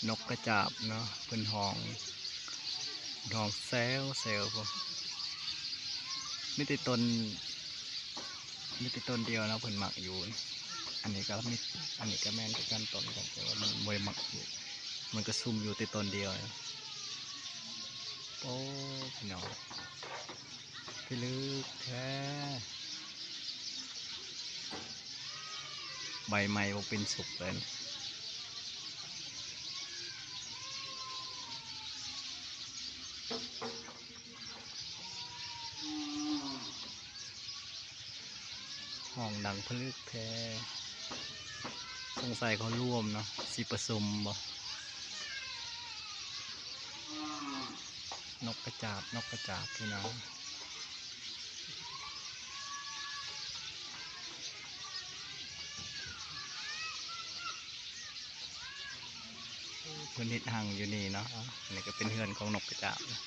นกกระจาบเนาะเป็นห้องแซวพวกไม่ติดต้นเดียวนะเพิ่นหมักอยู่อันนี้ก็มีอันนี้ก็แม่นคือกันต้นกันแต่ว่ามันมวยหมักอยู่มันก็ซุ่มอยู่ติดต้นเดียวนะโอ้พี่น้องพี่ลึกแท้ใบไม้บ่เป็นสุกเลยห้องดังพลึกแท้สงสัยเขาร่วมเนาะสิผสมบ่นกกระจาบพี่น้องเพิ่นเฮ็ดหังอยู่นี่เนาะอันนี้ก็เป็นเฮือนของนกกระจาบนะ